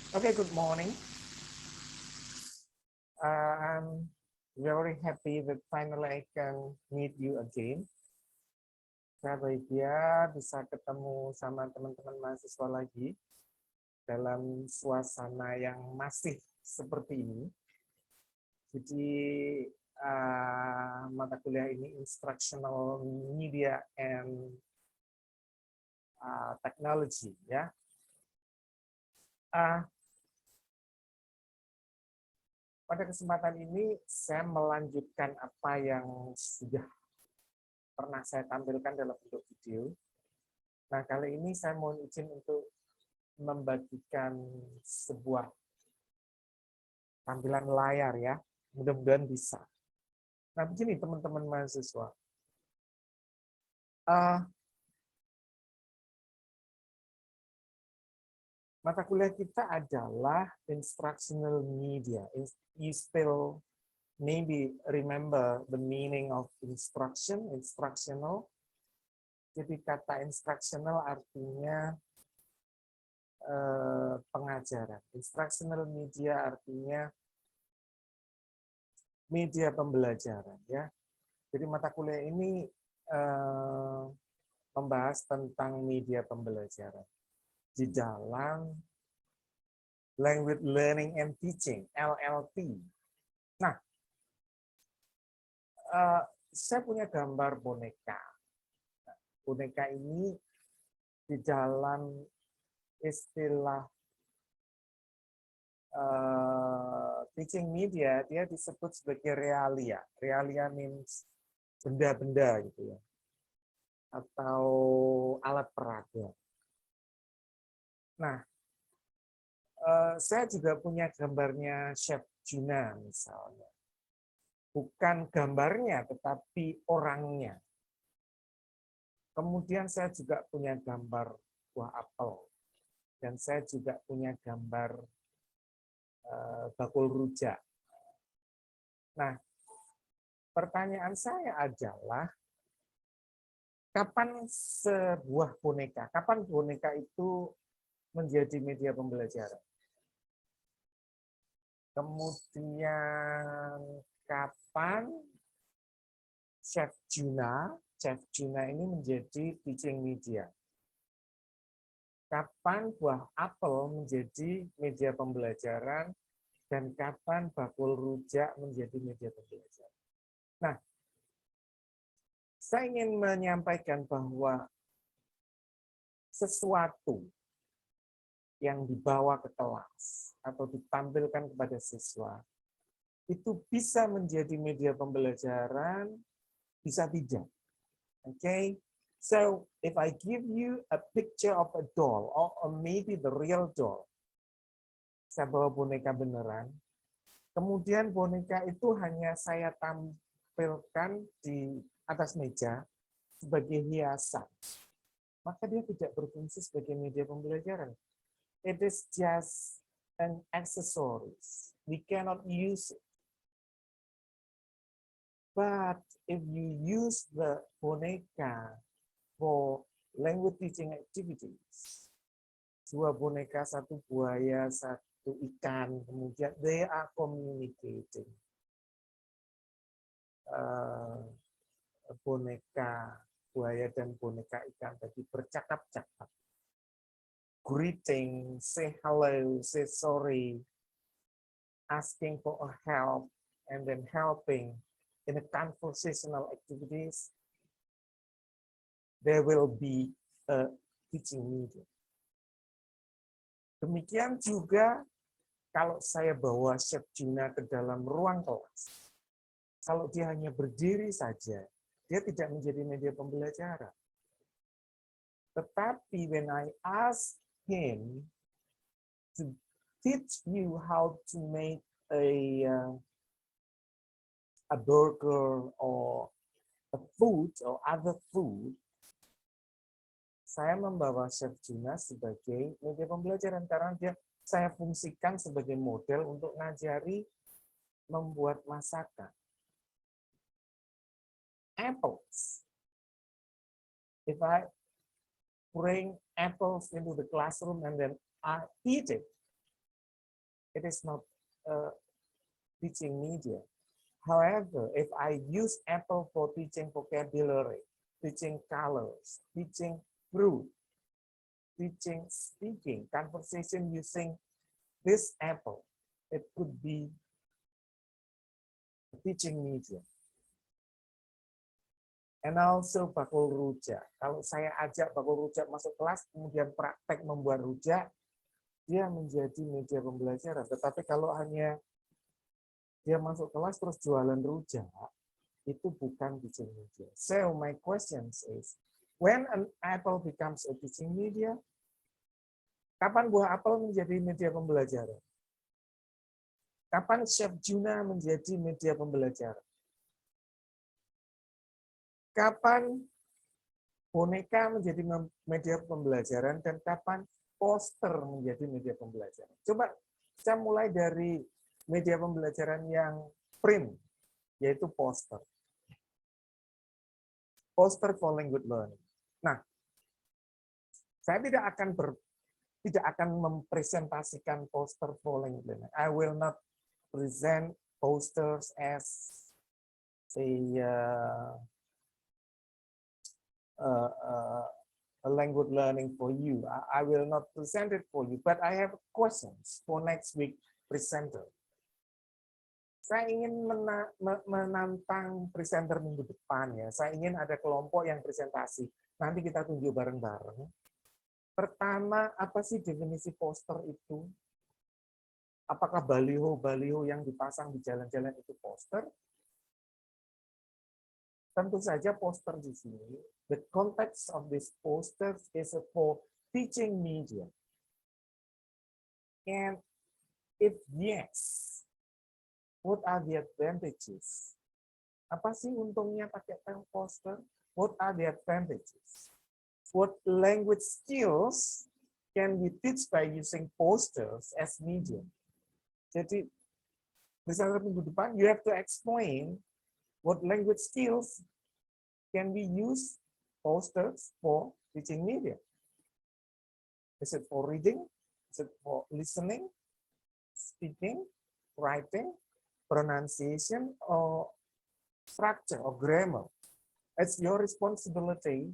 Okay, good morning. I'm very happy that finally I can meet you again. Saya bahagia bisa ketemu sama teman-teman mahasiswa lagi dalam suasana yang masih seperti ini. Jadi mata kuliah ini Instructional Media and Technology, ya. Pada kesempatan ini saya melanjutkan apa yang sudah pernah saya tampilkan dalam bentuk video. Nah, kali ini saya mohon izin untuk membagikan sebuah tampilan layar ya. Mudah-mudahan bisa. Nah, begini teman-teman mahasiswa. Mata kuliah kita adalah instructional media. You still maybe remember the meaning of instructional. Jadi kata instructional artinya pengajaran. Instructional media artinya media pembelajaran, ya. Jadi mata kuliah ini membahas tentang media pembelajaran di dalam Language Learning and Teaching (LLT). Nah, saya punya gambar boneka. Boneka ini di dalam istilah teaching media dia disebut sebagai realia. Realia means benda-benda gitu ya, atau alat peraga. Nah, saya juga punya gambarnya Chef Juna misalnya. Bukan gambarnya, tetapi orangnya. Kemudian saya juga punya gambar buah apel. Dan saya juga punya gambar bakul rujak. Nah, pertanyaan saya adalah, kapan sebuah boneka, kapan boneka itu menjadi media pembelajaran? Kemudian kapan Chef Juna ini menjadi teaching media? Kapan buah apel menjadi media pembelajaran dan kapan bakul rujak menjadi media pembelajaran? Nah, saya ingin menyampaikan bahwa sesuatu yang dibawa ke kelas atau ditampilkan kepada siswa itu bisa menjadi media pembelajaran, bisa tidak. Okay? So, if I give you a picture of a doll, or maybe the real doll, saya bawa boneka beneran, kemudian boneka itu hanya saya tampilkan di atas meja sebagai hiasan, maka dia tidak berfungsi sebagai media pembelajaran. It is just an accessories. We cannot use it. But if you use the boneka for language teaching activities, dua boneka, satu buaya, satu ikan, kemudian they are communicating. Boneka buaya dan boneka ikan tadi bercakap-cakap. Greeting, say hello, say sorry, asking for a help, and then helping in a conversational activities, there will be a teaching media. Demikian juga kalau saya bawa Chef Juna ke dalam ruang kelas, kalau dia hanya berdiri saja, dia tidak menjadi media pembelajaran. Tetapi when I ask him to teach you how to make a burger or a food or other food, saya membawa Chef Juna sebagai media pembelajaran karena saya fungsikan sebagai model untuk ngajari membuat masakan. Apples. If I bring apples into the classroom and then I eat it, It is not a teaching media. However, if I use Apple for teaching vocabulary, teaching colors, teaching fruit, teaching speaking, conversation using this Apple, it could be a teaching media. And also bakul rujak. Kalau saya ajak bakul rujak masuk kelas, kemudian praktek membuat rujak, dia menjadi media pembelajaran. Tetapi kalau hanya dia masuk kelas terus jualan rujak, itu bukan teaching media. So my question is, when an apple becomes a teaching media, kapan buah apel menjadi media pembelajaran? Kapan Chef Juna menjadi media pembelajaran? Kapan boneka menjadi media pembelajaran dan kapan poster menjadi media pembelajaran? Coba saya mulai dari media pembelajaran yang print, yaitu poster. Poster for language learning. Nah, saya tidak akan mempresentasikan poster for language learning. I will not present posters as a language learning for you. I will not present it for you, but I have questions for next week presenter. Saya ingin menantang presenter minggu depan ya. Saya ingin ada kelompok yang presentasi. Nanti kita tunjuk bareng-bareng. Pertama, apa sih definisi poster itu? Apakah baliho-baliho yang dipasang di jalan-jalan itu poster? Tentu saja poster di sini. The context of this posters is for teaching media. And if yes, what are the advantages? Apa sih untungnya pakai poster? What are the advantages? What language skills can be taught by using posters as media? Jadi, misalnya minggu depan, you have to explain what language skills can we use posters for teaching media? Is it for reading? Is it for listening, speaking, writing, pronunciation, or structure or grammar? It's your responsibility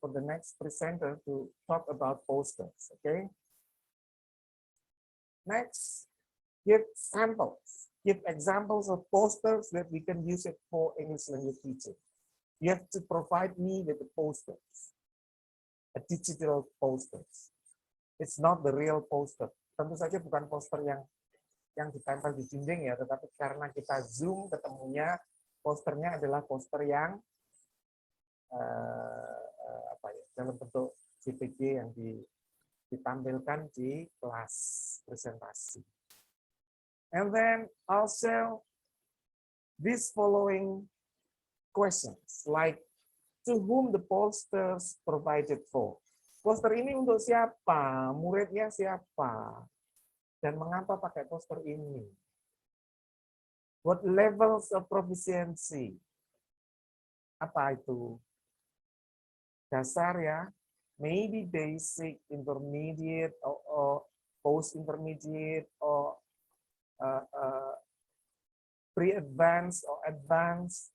for the next presenter to talk about posters, okay? Next, give samples. Give examples of posters that we can use it for English language teaching. You have to provide me with the posters, a digital posters. It's not the real poster. Tentu saja bukan poster yang ditempel di dinding ya, tetapi karena kita zoom ketemunya, posternya adalah poster yang dalam bentuk JPG yang ditampilkan di kelas presentasi. And then also these following questions, like to whom the posters provided for. Poster ini untuk siapa? Muridnya siapa? Dan mengapa pakai poster ini? What levels of proficiency? Apa itu? Dasar ya, maybe basic, intermediate, or post-intermediate, or pre-advanced, or advanced.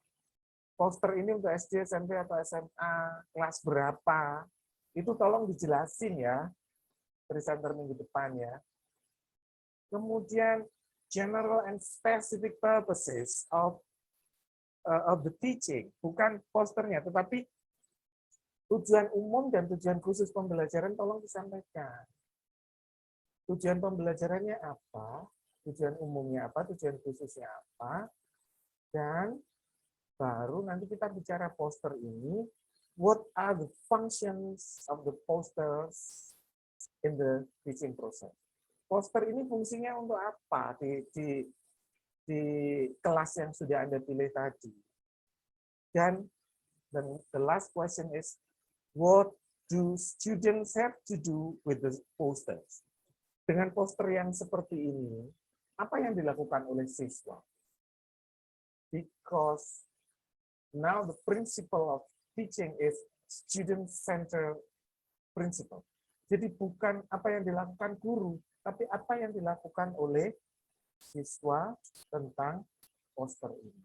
Poster ini untuk SD, SMP, atau SMA, kelas berapa? Itu tolong dijelasin ya, presenter minggu depan ya. Kemudian, general and specific purposes of the teaching, bukan posternya, tetapi tujuan umum dan tujuan khusus pembelajaran tolong disampaikan. Tujuan pembelajarannya apa? Tujuan umumnya apa? Tujuan khususnya apa? Dan baru nanti kita bicara poster ini. What are the functions of the posters in the teaching process? Poster ini fungsinya untuk apa di kelas yang sudah Anda pilih tadi? Dan the last question is, what do students have to do with the posters? Dengan poster yang seperti ini, apa yang dilakukan oleh siswa? Because now the principle of teaching is student-centered principle. Jadi bukan apa yang dilakukan guru, tapi apa yang dilakukan oleh siswa tentang poster ini.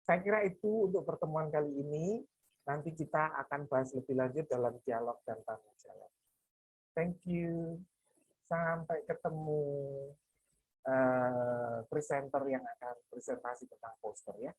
Saya kira itu untuk pertemuan kali ini. Nanti kita akan bahas lebih lanjut dalam dialog dan tanya jawab. Thank you. Sampai ketemu presenter yang akan presentasi tentang poster ya.